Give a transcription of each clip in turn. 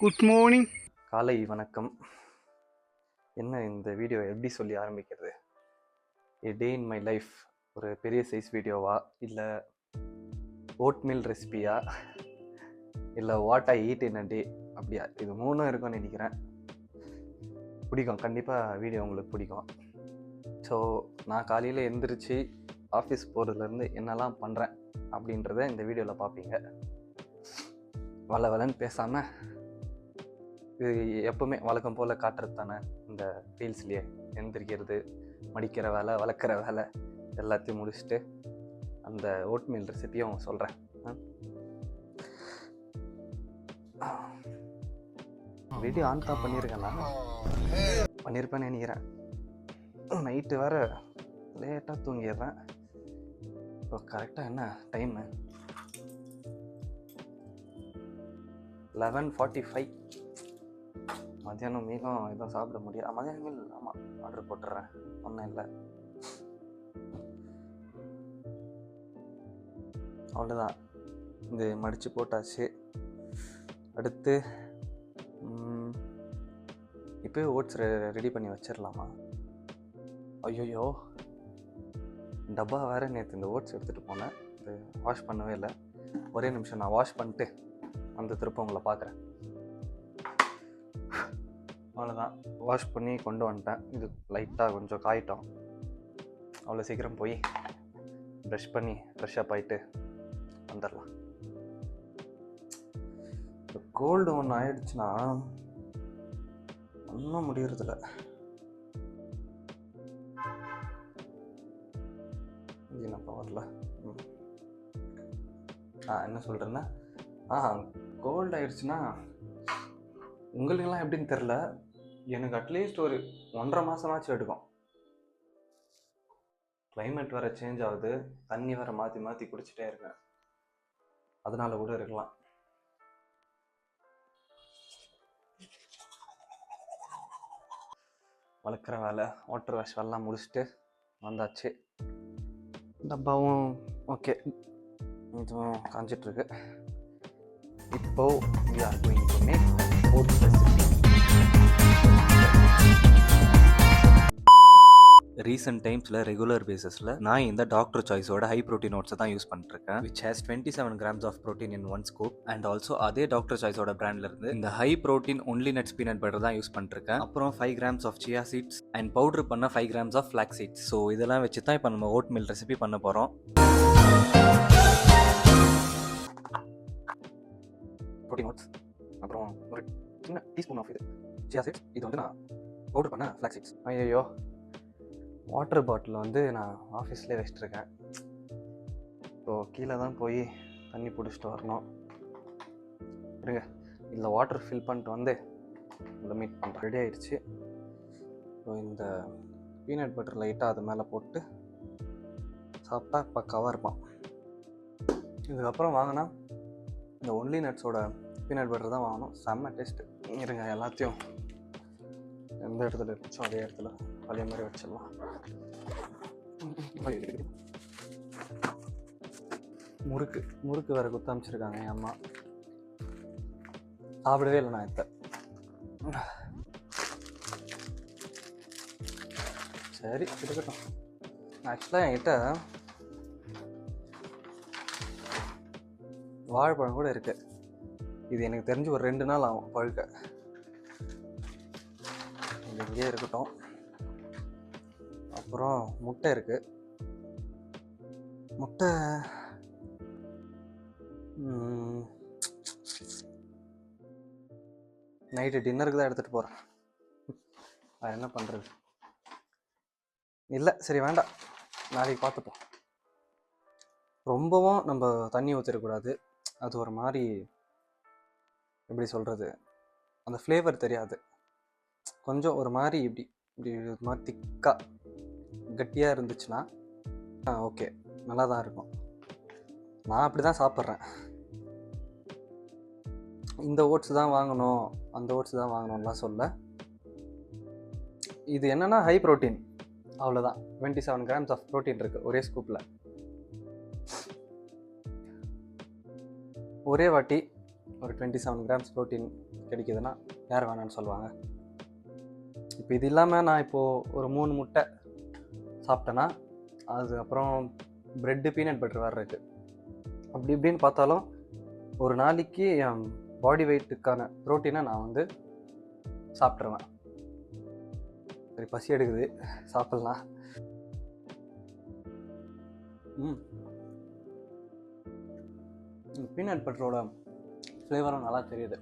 Good morning. காலை வணக்கம். என்ன இந்த வீடியோ எப்படி சொல்லி ஆரம்பிக்கிறது? ஏ டே இன் மை லைஃப், ஒரு பெரிய சைஸ் வீடியோவா, இல்லை ஓட்மீல் ரெசிபியா, இல்லை வாட் ஐ ஈட் இன் அ டே, அப்படியா? இது மூணும் இருக்கும்னு நினைக்கிறேன். பிடிக்கும், கண்டிப்பாக வீடியோ உங்களுக்கு பிடிக்கும். ஸோ நான் காலையில் எழுந்திரிச்சு ஆஃபீஸ் போகிறதுலேருந்து என்னெல்லாம் பண்ணுறேன் அப்படின்றத இந்த வீடியோவில் பார்ப்பீங்க. வளன்னு பேசாமல் இது எப்போவுமே வழக்கம் போல் காட்டுறது தானே இந்த ரீல்ஸ்லேயே. எந்திரிக்கிறது, மடிக்கிற வேலை, வளர்க்குற வேலை எல்லாத்தையும் முடிச்சுட்டு அந்த ஓட்மீல் ரெசிப்பியும் சொல்கிறேன். வீடியோ ஆன் தான் பண்ணியிருக்கேன்னா பண்ணியிருப்பேன்னு நினைக்கிறேன். நைட்டு வேறு லேட்டாக தூங்கிடுறேன். இப்போ கரெக்டாக என்ன டைமு? 11:45. மத்தியானம் மீனும் எதுவும் சாப்பிட முடியாது. மத்தியானம் மீன் ஆமாம் ஆர்டர் போட்டுடுறேன், ஒன்றும் இல்லை. அவ்வளோதான், இது மடித்து போட்டாச்சு. அடுத்து இப்போயே ஓட்ஸ் ரெடி பண்ணி வச்சிடலாமா? ஐயோயோ, டப்பா வேறு நேற்று இந்த ஓட்ஸ் எடுத்துகிட்டு போனேன், இது வாஷ் பண்ணவே இல்லை. ஒரே நிமிஷம், நான் வாஷ் பண்ணிட்டு அந்த திருப்ப உங்களை பார்க்குறேன். அவ்வளோதான், வாஷ் பண்ணி கொண்டு வந்துட்டேன். இது லைட்டாக கொஞ்சம் காயிட்டோம். அவ்வளோ சீக்கிரம் போய் ப்ரஷ் பண்ணி ஃப்ரெஷ்ஷப் ஆகிட்டு வந்துடலாம். இப்போ கோல்டு ஒன்று ஆயிடுச்சுன்னா ஒன்றும் முடியறதில்ல. இது என்ன பவரில் என்ன சொல்கிறேன்னா, கோல்டு ஆயிடுச்சுன்னா உங்களுக்கெல்லாம் எப்படின்னு தெரில, எனக்கு அட்லீஸ்ட் ஒரு 1.5 மாதமாச்சும் எடுக்கும். கிளைமேட் வேறு சேஞ்ச் ஆகுது, தண்ணி வேறு மாற்றி மாற்றி குடிச்சிட்டே இருக்கேன், அதனால கூட இருக்கலாம். வளர்க்குற வேலை, வாட்டர் வாஷ் வேலைலாம் முடிச்சுட்டு வந்தாச்சு. டப்பாவும் ஓகே, இதுவும் காஞ்சிட்ருக்கு. இப்போ we are going to make oats recipe. Recent டைம்ஸில் ரெகுலர் பேசிஸில் நான் இந்த டாக்டர் சாய்ஸோட ஹை ப்ரோட்டீன் ஓட்ஸை தான் யூஸ் பண்ணிருக்கேன், which has 27 grams of protein in 1 scoop. And also அதே டாக்டர் சாய்ஸோட பிராண்ட்ல இருந்து இந்த high protein only nuts peanut butter தான் யூஸ் பண்ணிருக்கேன். அப்புறம் 5 grams of chia seeds and powder பண்ண 5 grams of flax seeds. So இதெல்லாம் வச்சு தான் இப்போ நம்ம ஓட் மீல் ரெசிபி பண்ண போகிறோம். ப்ரோட்டீன் ஓட்ஸ், அப்புறம் ஒரு சின்ன டீஸ்பூன் ஆஃப் இது சியா சீட்ஸ். இது வந்து நான் பவுடர் பண்ண ஃபிளாக்ஸ் சீட்ஸ். ஐயோ, வாட்டர் பாட்டில் வந்து நான் ஆஃபீஸ்லேயே வச்சுட்ருக்கேன். ஸோ கீழே தான் போய் தண்ணி பிடிச்சிட்டு வரணும். இருங்க, இதில் வாட்டர் ஃபில் பண்ணிட்டு வந்து இதை மீட் பண்ணுறேன். ரெடி ஆகிடுச்சு. ஸோ இந்த பீனட் பட்டர் லைட்டாக அது மேலே போட்டு சாப்பிட்டா பக்காவாக இருப்பான். இதுக்கப்புறம் வாங்கினா இந்த ஒன்லி நட்ஸோட பீனட் பட்டர் தான் வாங்கணும், செம்ம டேஸ்ட்டு. இருங்க, எல்லாத்தையும் எந்த இடத்துல இருந்துச்சோ அதே இடத்துல அதே மாதிரி வச்சிடலாம். முறுக்கு வேறு குத்த அமைச்சிருக்காங்க என் அம்மா. சாப்பிடவே இல்லை நான் இத்த. சரி இருக்கட்டும். ஆக்சுவலாக என்கிட்ட வாழைப்பழம் கூட இருக்கு. இது எனக்கு தெரிஞ்சு ஒரு 2 நாள் ஆகும் பழுக்க. இது இங்கே இருக்கட்டும். அப்புறம் முட்டை இருக்குது. முட்டை நைட்டு டின்னருக்கு தான் எடுத்துகிட்டு போகிறேன். அது என்ன பண்ணுறது? இல்லை, சரி வேண்டாம், நாளைக்கு பார்த்துப்போம். ரொம்பவும் நம்ம தண்ணி ஊற்றிடக்கூடாது, அது ஒரு மாதிரி எப்படி சொல்கிறது, அந்த ஃப்ளேவர் தெரியாது. கொஞ்சம் ஒரு மாதிரி இப்படி ஒரு மாதிரி திக்காக கட்டியாக இருந்துச்சுன்னா ஓகே, நல்லா தான் இருக்கும். நான் அப்படி தான் சாப்பிட்றேன். இந்த ஓட்ஸ் தான் வாங்கணும், அந்த ஓட்ஸ் தான் வாங்கணும்லாம் சொல்ல. இது என்னென்னா ஹை ப்ரோட்டீன், அவ்வளோதான். 27 grams ஆஃப் ப்ரோட்டீன் இருக்குது ஒரே ஸ்கூப்பில். ஒரே வாட்டி ஒரு 27 கிராம்ஸ் ப்ரோட்டீன் கிடைக்குதுன்னா யார் வேணான்னு சொல்லுவாங்க. இப்போ இது இல்லாமல் நான் இப்போது ஒரு 3 முட்டை சாப்பிட்டேன்னா அதுக்கப்புறம் ப்ரெட்டு பீனட் பட்டர் வேறு இருக்குது. அப்படி இப்படின்னு பார்த்தாலும் ஒரு நாளைக்கு என் பாடி வெயிட்டுக்கான ப்ரோட்டீனை நான் வந்து சாப்பிட்ருவேன். சரி, பசி எடுக்குது, சாப்பிட்லாம். பீனட் பட்டரோட ஃப்ளேவரும் நல்லா தெரியுது.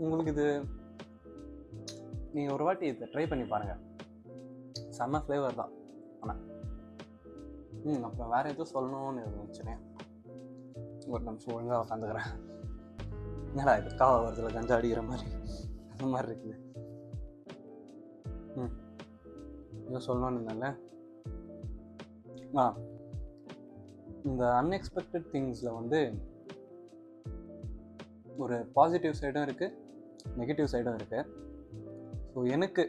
உங்களுக்கு இது நீங்கள் ஒரு வாட்டி இதை ட்ரை பண்ணி பாருங்கள், செம்ம ஃப்ளேவர் தான். ஆனால் அப்புறம் வேறு எதுவும் சொல்லணும்னு நினச்சினேன். ஒரு நிமிஷம் ஒழுங்காக உட்காந்துக்கிறேன். என்னடா இது காவா வருதுல கஞ்சா அடிக்கிற மாதிரி அந்த மாதிரி இருக்குது. ஏதோ சொல்லணும்னு இருந்தால இந்த அன்எக்ஸ்பெக்டட் திங்ஸில் வந்து ஒரு பாசிட்டிவ் சைடும் இருக்குது, நெகட்டிவ் சைடும் இருக்குது. ஸோ எனக்கு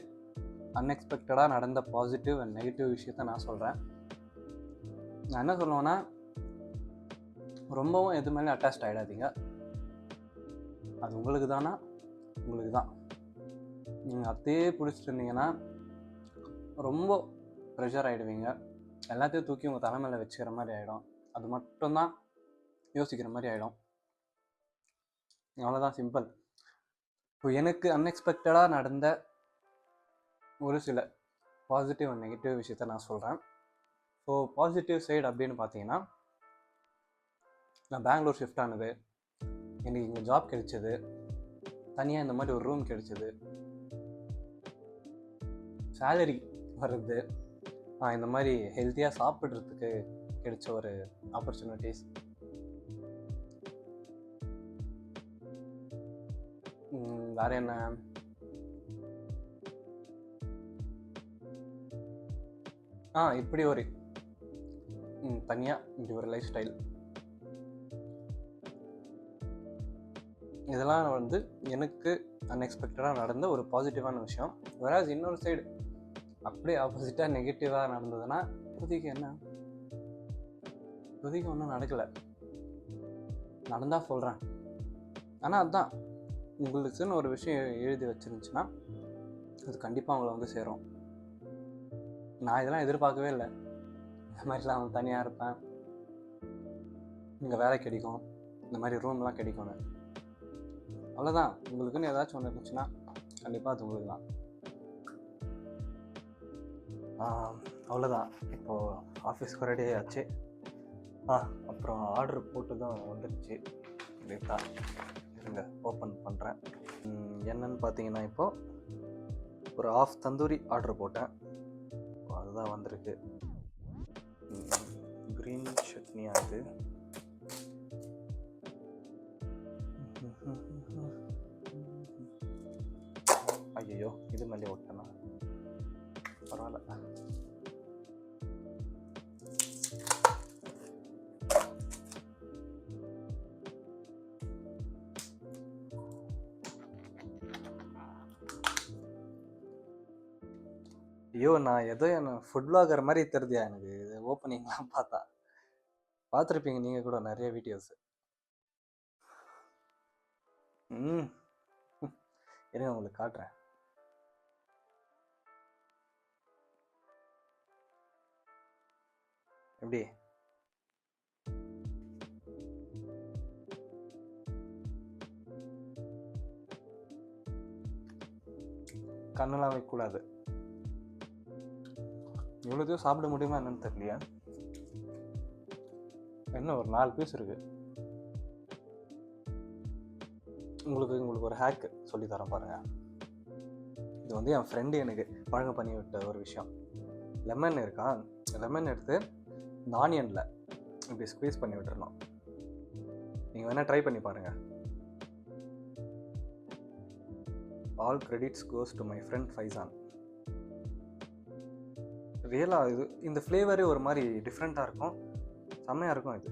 அன்எக்ஸ்பெக்டடாக நடந்த பாசிட்டிவ் அண்ட் நெகட்டிவ் விஷயத்த நான் சொல்கிறேன். நான் என்ன சொல்லுவேன்னா, ரொம்பவும் எது மேலே அட்டாச்ட் ஆகிடாதீங்க. அது உங்களுக்கு தானா, உங்களுக்கு தான். நீங்கள் அத்தையே பிடிச்சிட்டு இருந்தீங்கன்னா ரொம்ப ப்ரெஷர் ஆகிடுவீங்க. எல்லாத்தையும் தூக்கி உங்கள் தலைமையில் வச்சுக்கிற மாதிரி ஆகிடும். அது மட்டும்தான் யோசிக்கிற மாதிரி ஆகிடும். அவ்வளோதான், சிம்பிள். இப்போ எனக்கு அன்எக்ஸ்பெக்டடாக நடந்த ஒரு சில பாசிட்டிவ் அண்ட் நெகட்டிவ் விஷயத்த நான் சொல்கிறேன். ஸோ பாசிட்டிவ் சைடு அப்படின்னு பார்த்தீங்கன்னா, நான் பெங்களூர் ஷிஃப்ட் ஆனது, எனக்கு இங்கே ஜாப் கிடைச்சது, தனியாக இந்த மாதிரி ஒரு ரூம் கிடைச்சது, சேலரி வருது, இந்த மாதிரி ஹெல்த்தியாக சாப்பிட்றதுக்கு கிடைச்ச ஒரு ஆப்பர்ச்சுனிட்டிஸ், வேறு என்ன, இப்படி ஒரு தனியாக இப்படி ஒரு லைஃப் ஸ்டைல், இதெல்லாம் வந்து எனக்கு அன்எக்ஸ்பெக்டடாக நடந்த ஒரு பாசிட்டிவான விஷயம். வேறாஸ் இன்னொரு சைடு அப்படியே ஆப்போசிட்டாக நெகட்டிவாக நடந்ததுன்னா, இப்போதைக்கு ஒன்றும் நடக்கலை, நடந்தால் சொல்கிறேன். ஆனால் அதுதான், உங்களுக்குன்னு ஒரு விஷயம் எழுதி வச்சிருந்துச்சுன்னா அது கண்டிப்பாக அவங்கள வந்து சேரும். நான் இதெல்லாம் எதிர்பார்க்கவே இல்லை. இந்த மாதிரிலாம் அவன் தனியாக இருப்பேன், இங்கே வேலை கிடைக்கும், இந்த மாதிரி ரூம்லாம் கிடைக்கும்னு. அவ்வளோதான், உங்களுக்குன்னு ஏதாச்சும் ஒன்று இருந்துச்சுன்னா கண்டிப்பாக அது உங்களுக்கு தான். அவ்வளோதான். இப்போது ஆஃபீஸ்க்கு ரெடி ஆச்சு. அப்புறம் ஆர்டர் போட்டு தான் வந்துடுச்சு. இதுதான் இருங்க, ஓப்பன் பண்ணுறேன். என்னன்னு பார்த்தீங்கன்னா, இப்போது ஒரு ஆஃப் தந்தூரி ஆர்டர் போட்டேன், அதுதான் வந்திருக்கு. க்ரீன் சட்னி ஆகுது. ஐயோ, இது மேலே ஓட்டனா பரவாயில்ல. ஐயோ, நான் ஏதோ என்ன ஃபுட் பிளாகர் மாதிரி தெரியுதியா எனக்கு இது ஓப்பனிங்லாம் பார்த்தா. பார்த்துருப்பீங்க நீங்கள் கூட நிறைய வீடியோஸ். இருங்க, உங்களுக்கு காட்டுறேன். எப்படி கண்ணெல்லாம் வைக்கக்கூடாது. இவ்வளோதையும் சாப்பிட முடியுமா என்னன்னு தெரியலையா. என்ன ஒரு 4 பீஸ் இருக்கு. உங்களுக்கு ஒரு ஹேக் சொல்லித்தரேன் பாருங்கள். இது வந்து என் ஃப்ரெண்டு எனக்கு பழக்கம் பண்ணி விட்ட ஒரு விஷயம். லெமன் இருக்கா, லெமன் எடுத்து இந்த ஆனியனில் இப்படி ஸ்க்வீஸ் பண்ணி விட்டுறணும். நீங்கள் வேணால் ட்ரை பண்ணி பாருங்கள். All credits goes to my friend Faizan. ரியலாக இது இந்த ஃப்ளேவரே ஒரு மாதிரி டிஃப்ரெண்ட்டாக இருக்கும், செம்மையாக இருக்கும் இது.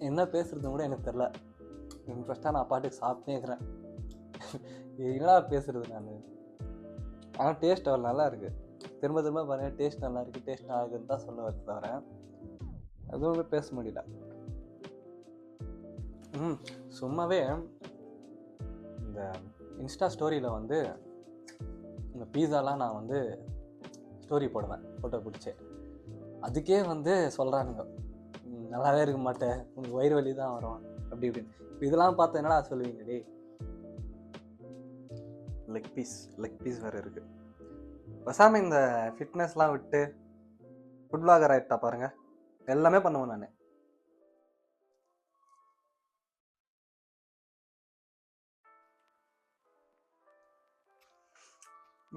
என்ன பேசுறது கூட எனக்கு தெரில. இன்ட்ரெஸ்ட்டாக நான் பாட்டுக்கு சாப்பிட்டே இருக்கிறேன். என்னடா பேசுறது நான். ஆனால் டேஸ்ட் அவ்வளோ நல்லா இருக்குது. திரும்ப திரும்ப பாருங்கள், டேஸ்ட் நல்லா இருக்குது, டேஸ்ட் நல்லா இருக்குதுன்னு தான் சொல்ல வருது தவிர எதுவுமே பேச முடியல. சும்மாவே இந்த இன்ஸ்டா ஸ்டோரியில் வந்து இந்த பீஸாலாம் நான் வந்து ஸ்டோரி போடுவேன், ஃபோட்டோ பிடிச்சி. அதுக்கே வந்து சொல்கிறானுங்க, நல்லாவே இருக்க மாட்டேன், உங்களுக்கு வயிறு வலி தான் வரும் அப்படி இப்படின்னு. இப்போ இதெல்லாம் பார்த்து என்னடா சொல்லுவீங்க? டே, லெக் பீஸ் வேறு இருக்குது. பேசாமல் இந்த ஃபிட்னஸ்லாம் விட்டு ஃபுட் பிளாகர் ஆகிட்டா பாருங்கள், எல்லாமே பண்ணுவேன் நான்.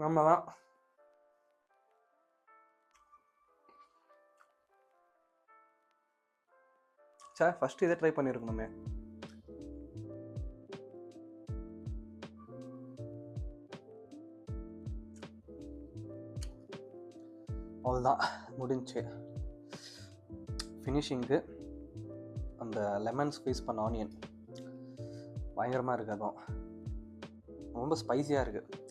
நம்ம தான் சார் ஃபஸ்ட்டு இதை ட்ரை பண்ணியிருக்கணுமே. அவ்வளோதான், முடிஞ்சு. ஃபினிஷிங்கு அந்த லெமன் ஸ்குவீஸ் பண்ண ஆனியன் பயங்கரமாக இருக்குது. அதுவும் ரொம்ப ஸ்பைஸியாக இருக்குது.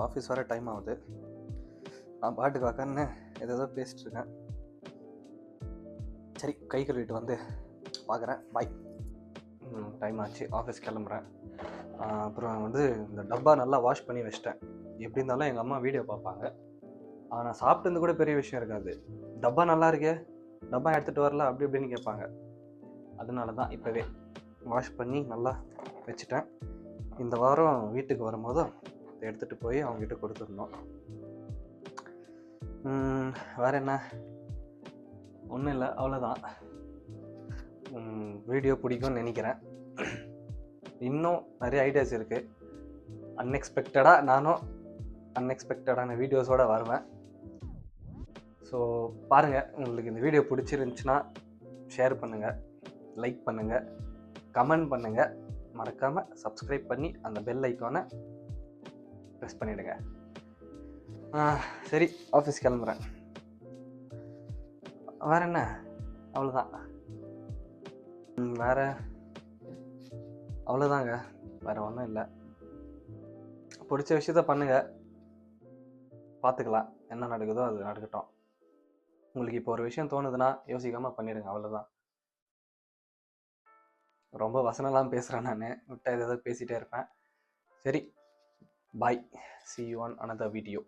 ஆஃபீஸ் வர டைம் ஆகுது. நான் பாட்டுக்கு உக்காந்து ஏதோ பேசிட்டு இருக்கேன். சரி, கை கழுவிட்டு வந்து பார்க்குறேன். பாய். டைம் ஆச்சு, ஆஃபீஸ் கிளம்புறேன். அப்புறம் வந்து இந்த டப்பா நல்லா வாஷ் பண்ணி வச்சிட்டேன். எப்படி இருந்தாலும் எங்கள் அம்மா வீடியோ பார்ப்பாங்க. நான் சாப்பிட்டு கூட பெரிய விஷயம் இருக்காது, டப்பா நல்லா இருக்கே, டப்பா எடுத்துகிட்டு வரல அப்படி இப்படின்னு கேட்பாங்க. அதனால தான் இப்போவே வாஷ் பண்ணி நல்லா வச்சுட்டேன். இந்த வாரம் வீட்டுக்கு வரும்போது எடுத்துகிட்டு போய் அவங்ககிட்ட கொடுத்துடணும். வேறு என்ன, ஒன்றும் இல்லை, அவ்வளோதான். வீடியோ பிடிக்கும்னு நினைக்கிறேன். இன்னும் நிறைய ஐடியாஸ் இருக்குது. அன்எக்ஸ்பெக்டடாக நானும் அன்எக்ஸ்பெக்டடான வீடியோஸோடு வருவேன். ஸோ பாருங்கள், உங்களுக்கு இந்த வீடியோ பிடிச்சிருந்துச்சுன்னா ஷேர் பண்ணுங்கள், லைக் பண்ணுங்கள், கமெண்ட் பண்ணுங்கள், மறக்காமல் சப்ஸ்கிரைப் பண்ணி அந்த பெல் ஐக்கானை ப்ரெஸ் பண்ணிவிடுங்க. சரி, ஆஃபீஸ் கிளம்புறேன். வேறு என்ன, அவ்வளோதான். வேறு அவ்வளோதாங்க, வேறு ஒன்றும் இல்லை. பிடிச்ச விஷயத்த பண்ணுங்கள், பார்த்துக்கலாம், என்ன நடக்குதோ அது நடக்கட்டும். உங்களுக்கு இப்போ ஒரு விஷயம் தோணுதுன்னா யோசிக்காமல் பண்ணிவிடுங்க, அவ்வளோதான். ரொம்ப வசனம்லாம் பேசுகிறேன் நான், விட்டால் ஏதாவது பேசிகிட்டே இருப்பேன். சரி, பாய். See you on another video.